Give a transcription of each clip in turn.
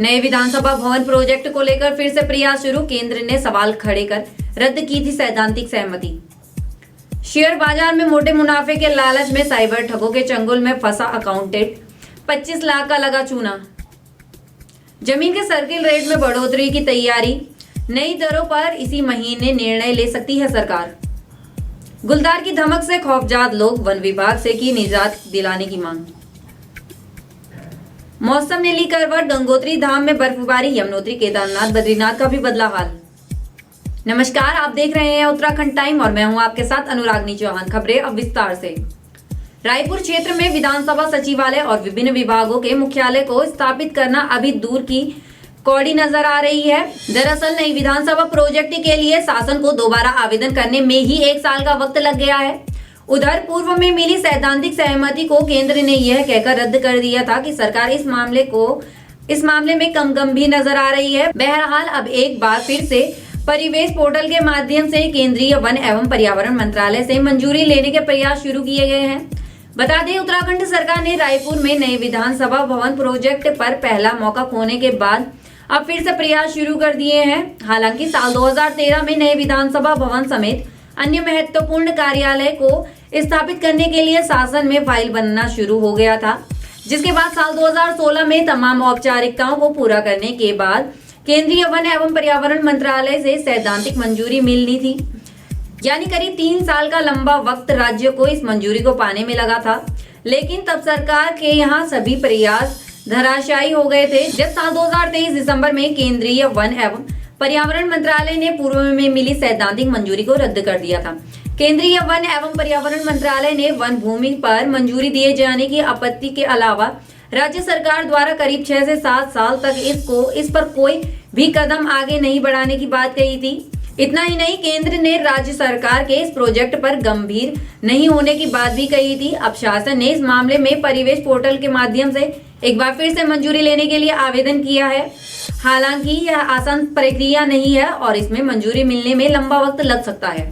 नए विधानसभा भवन प्रोजेक्ट को लेकर फिर से प्रयास शुरू। केंद्र ने सवाल खड़े कर रद्द की थी सैद्धांतिक सहमति। शेयर बाजार में मोटे मुनाफे के लालच में साइबर ठगों के चंगुल में फंसा अकाउंटेंट, 25 लाख का लगा चूना। जमीन के सर्किल रेट में बढ़ोतरी की तैयारी, नई दरों पर इसी महीने निर्णय ले सकती है सरकार। गुलदार की धमक से खौफजाद लोग, वन विभाग से की निजात दिलाने की मांग। मौसम ने ली करवट, गंगोत्री धाम में बर्फबारी, यमुनोत्री, केदारनाथ, बद्रीनाथ का भी बदला हाल। नमस्कार, आप देख रहे हैं उत्तराखंड टाइम और मैं हूं आपके साथ अनुरागनी चौहान। खबरें अब विस्तार से। रायपुर क्षेत्र में विधानसभा सचिवालय और विभिन्न विभागों के मुख्यालय को स्थापित करना अभी दूर की कौड़ी नजर आ रही है। दरअसल नई विधानसभा प्रोजेक्ट के लिए शासन को दोबारा आवेदन करने में ही 1 साल का वक्त लग गया है। उधर पूर्व में मिली सैद्धांतिक सहमति को केंद्र ने यह कहकर रद्द कर दिया था कि सरकार इस मामले में कम गंभीर नजर आ रही है। बहरहाल अब एक बार फिर से परिवेश पोर्टल के माध्यम से केंद्रीय वन एवं पर्यावरण मंत्रालय से मंजूरी लेने के प्रयास शुरू किए गए हैं। बता दें, उत्तराखंड सरकार ने रायपुर में नए विधानसभा भवन प्रोजेक्ट पर पहला मौका खोने के बाद अब फिर से प्रयास शुरू कर दिए हैं। हालांकि साल 2013 में नए विधानसभा भवन समेत अन्य महत्वपूर्ण कार्यालय को स्थापित करने के लिए शासन में फाइल बनना शुरू हो गया था, जिसके बाद साल 2016 में तमाम औपचारिकताओं को पूरा करने के बाद केंद्रीय वन एवं पर्यावरण मंत्रालय से सैद्धांतिक मंजूरी मिलनी थी। यानी करीब 3 साल का लंबा वक्त राज्य को इस मंजूरी को पाने में लगा था। लेकिन तब सरकार के यहाँ सभी प्रयास धराशायी हो गए थे, जब साल 2023 दिसंबर में केंद्रीय वन एवं पर्यावरण मंत्रालय ने पूर्व में मिली सैद्धांतिक मंजूरी को रद्द कर दिया था। केंद्रीय वन एवं पर्यावरण मंत्रालय ने वन भूमि पर मंजूरी दिए जाने की आपत्ति के अलावा राज्य सरकार द्वारा करीब 6 से 7 साल तक इस पर कोई भी कदम आगे नहीं बढ़ाने की बात कही थी। इतना ही नहीं, केंद्र ने राज्य सरकार के इस प्रोजेक्ट पर गंभीर नहीं होने की बात भी कही थी। अब शासन ने इस मामले में परिवेश पोर्टल के माध्यम से एक बार फिर से मंजूरी लेने के लिए आवेदन किया है। हालांकि यह आसान प्रक्रिया नहीं है और इसमें मंजूरी मिलने में लंबा वक्त लग सकता है।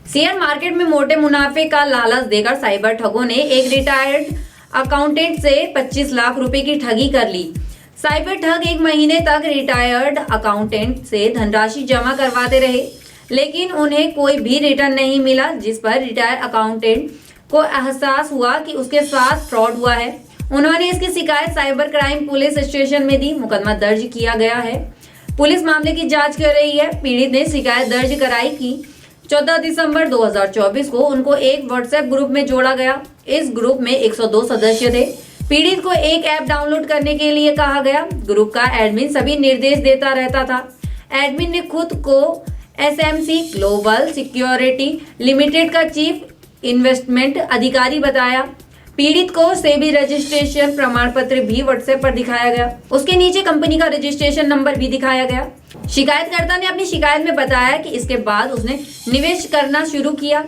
शेयर मार्केट में मोटे मुनाफे का लालच देकर साइबर ठगों ने एक रिटायर्ड अकाउंटेंट से 25 लाख रुपए की ठगी कर ली। साइबर ठग 1 महीने तक रिटायर्ड अकाउंटेंट से धनराशि जमा करवाते रहे, लेकिन उन्हें कोई भी रिटर्न नहीं मिला, जिस पर रिटायर्ड अकाउंटेंट को एहसास हुआ कि उसके साथ फ्रॉड हुआ है। उन्होंने इसकी शिकायत साइबर क्राइम पुलिस स्टेशन में दी। मुकदमा दर्ज किया गया है। पुलिस मामले की जांच कर रही है। पीड़ित ने शिकायत दर्ज कराई कि 14 दिसंबर 2024 को उनको एक व्हाट्सएप ग्रुप में जोड़ा गया। इस ग्रुप में 102 सदस्य थे। पीड़ित को एक ऐप डाउनलोड करने के लिए कहा गया। ग्रुप का एडमिन सभी निर्देश देता रहता था। एडमिन ने खुद को SMC ग्लोबल सिक्योरिटी लिमिटेड का चीफ इन्वेस्टमेंट अधिकारी बताया। पीड़ित को सेबी रजिस्ट्रेशन प्रमाण पत्र भी व्हाट्सएप पर दिखाया गया। उसके नीचे कंपनी का रजिस्ट्रेशन नंबर भी दिखाया गया। शिकायतकर्ता ने अपनी शिकायत में बताया कि इसके बाद उसने निवेश करना शुरू किया।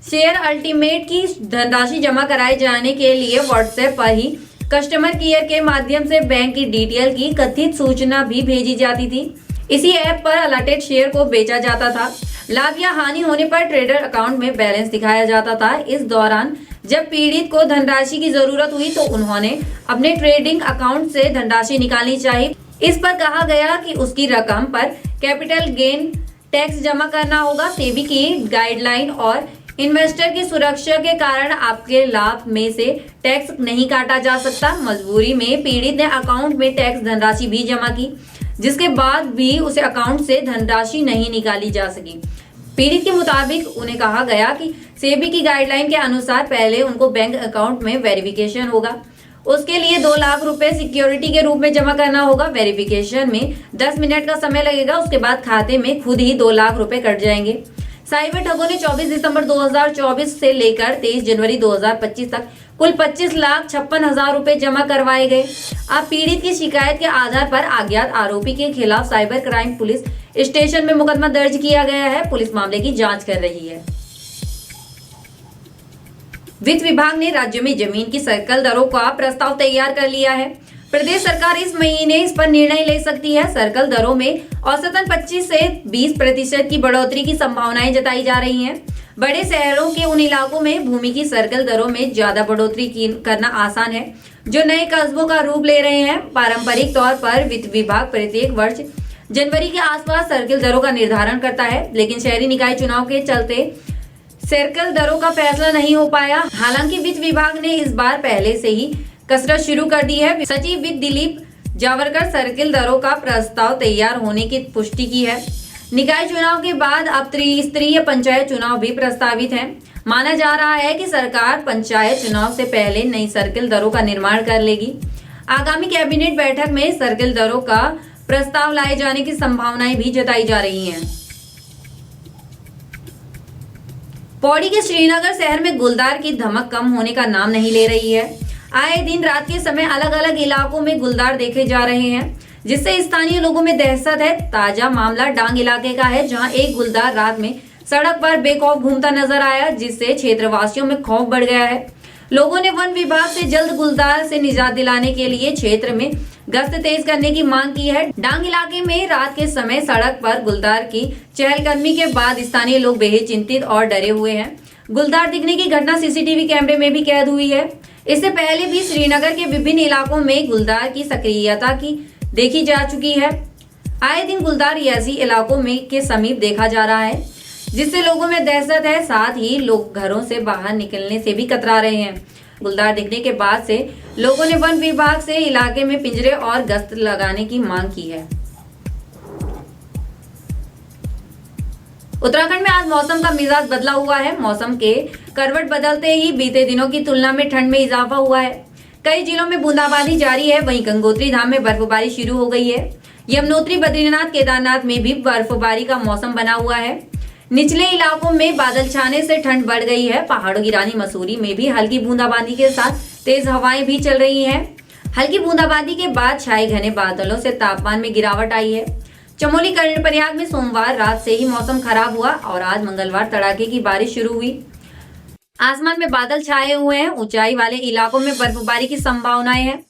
शेयर अल्टीमेट की धनराशि जमा कराए जाने के लिए व्हाट्सएप पर ही कस्टमर केयर के माध्यम से बैंक की डिटेल की कथित सूचना भी भेजी जाती थी। इसी ऐप पर अलॉटेड शेयर को बेचा जाता था। लाभ या हानि होने पर ट्रेडर अकाउंट में बैलेंस दिखाया जाता था। इस दौरान जब पीड़ित को धनराशि की जरूरत हुई तो उन्होंने अपने ट्रेडिंग अकाउंट से धनराशि निकालनी चाहिए। इस पर कहा गया कि उसकी रकम पर कैपिटल गेन टैक्स जमा करना होगा। सेबी की गाइडलाइन और इन्वेस्टर की सुरक्षा के कारण आपके लाभ में से टैक्स नहीं काटा जा सकता। मजबूरी में पीड़ित ने अकाउंट में टैक्स धनराशि भी जमा की, जिसके बाद भी उसे अकाउंट से धनराशि नहीं निकाली जा सकी। पीड़ित के मुताबिक उन्हें कहा गया कि सेबी की गाइडलाइन के अनुसार पहले उनको बैंक अकाउंट में वेरिफिकेशन होगा। उसके लिए 2 लाख रुपए सिक्योरिटी के रूप में जमा करना होगा। वेरिफिकेशन में 10 मिनट का समय लगेगा। उसके बाद खाते में खुद ही 2 लाख रुपए कट जाएंगे। साइबर ठगों ने 24 दिसंबर 2024 से लेकर 23 जनवरी 2025 तक कुल 25,56,000 रुपए जमा करवाए गए। अब पीड़ित की शिकायत के आधार पर अज्ञात आरोपी के खिलाफ साइबर क्राइम पुलिस स्टेशन में मुकदमा दर्ज किया गया है। पुलिस मामले की जांच कर रही है। वित्त विभाग ने राज्य में जमीन की सर्कल दरों का प्रस्ताव तैयार कर लिया है। प्रदेश सरकार इस महीने इस पर निर्णय ले सकती है। सर्कल दरों में औसतन 25 से 20% की बढ़ोतरी की संभावनाएं जताई जा रही हैं। बड़े शहरों के उन इलाकों में भूमि की सर्कल दरों में ज्यादा बढ़ोतरी करना आसान है जो नए कस्बों का रूप ले रहे हैं। पारंपरिक तौर पर वित्त विभाग प्रत्येक वर्ष जनवरी के आसपास सर्कल दरों का निर्धारण करता है, लेकिन शहरी निकाय चुनाव के चलते सर्कल दरों का फैसला नहीं हो पाया। हालांकि वित्त विभाग ने इस बार पहले से ही कसरत शुरू कर दी है। सचिव वित्त दिलीप जावरकर सर्कल दरों का प्रस्ताव तैयार होने की पुष्टि की है। निकाय चुनाव के बाद अब त्रिस्तरीय पंचायत चुनाव भी प्रस्तावित है। माना जा रहा है कि सरकार पंचायत चुनाव से पहले नई सर्कल दरों का निर्माण कर लेगी। आगामी कैबिनेट बैठक में सर्कल दरों का प्रस्ताव लाए जाने की संभावनाएं भी जताई जा रही हैं। पौड़ी के श्रीनगर शहर में गुलदार की धमक कम होने का नाम नहीं ले रही है। आए दिन रात के समय अलग अलग इलाकों में गुलदार देखे जा रहे हैं, जिससे स्थानीय लोगों में दहशत है। ताजा मामला डांग इलाके का है, जहां एक गुलदार रात में सड़क पर बेखौफ घूमता नजर आया, जिससे क्षेत्रवासियों में खौफ बढ़ गया है। लोगों ने वन विभाग से जल्द गुलदार से निजात दिलाने के लिए क्षेत्र में गश्त तेज करने की मांग की है। डांग इलाके में रात के समय सड़क पर गुलदार की चहलकदमी के बाद स्थानीय लोग बेहद चिंतित और डरे हुए हैं। गुलदार दिखने की घटना सीसीटीवी कैमरे में भी कैद हुई है। इससे पहले भी श्रीनगर के विभिन्न इलाकों में गुलदार की सक्रियता की देखी जा चुकी है। आए दिन गुलदार ऐसी इलाकों में के समीप देखा जा रहा है, जिससे लोगों में दहशत है। साथ ही लोग घरों से बाहर निकलने से भी कतरा रहे हैं। गुलदार दिखने के बाद से लोगों ने वन विभाग से इलाके में पिंजरे और गश्त लगाने की मांग की है। उत्तराखंड में आज मौसम का मिजाज बदला हुआ है। मौसम के करवट बदलते ही बीते दिनों की तुलना में ठंड में इजाफा हुआ है। कई जिलों में बूंदाबांदी जारी है। वहीं गंगोत्री धाम में बर्फबारी शुरू हो गई है। यमुनोत्री, बद्रीनाथ, केदारनाथ में भी बर्फबारी का मौसम बना हुआ है। निचले इलाकों में बादल छाने से ठंड बढ़ गई है। पहाड़ों की रानी मसूरी में भी हल्की बूंदाबांदी के साथ तेज हवाएं भी चल रही हैं। हल्की बूंदाबांदी के बाद छाए घने बादलों से तापमान में गिरावट आई है। चमोली, कर्णप्रयाग में सोमवार रात से ही मौसम खराब हुआ और आज मंगलवार तड़ाके की बारिश शुरू हुई। आसमान में बादल छाए हुए हैं। ऊंचाई वाले इलाकों में बर्फबारी की संभावनाएं हैं।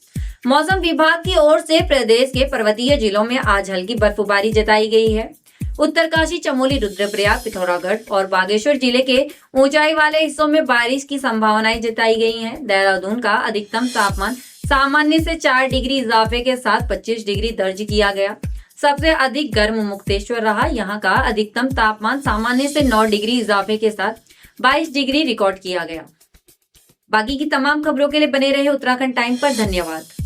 मौसम विभाग की ओर से प्रदेश के पर्वतीय जिलों में आज हल्की बर्फबारी जताई गई है। उत्तरकाशी, चमोली, रुद्रप्रयाग, पिथौरागढ़ और बागेश्वर जिले के ऊंचाई वाले हिस्सों में बारिश की संभावनाएं जताई गई हैं। देहरादून का अधिकतम तापमान सामान्य से 4 डिग्री इजाफे के साथ 25 डिग्री दर्ज किया गया। सबसे अधिक गर्म मुक्तेश्वर रहा। यहाँ का अधिकतम तापमान सामान्य से 9 डिग्री इजाफे के साथ 22 डिग्री रिकॉर्ड किया गया। बाकी की तमाम खबरों के लिए बने रहे उत्तराखंड टाइम पर। धन्यवाद।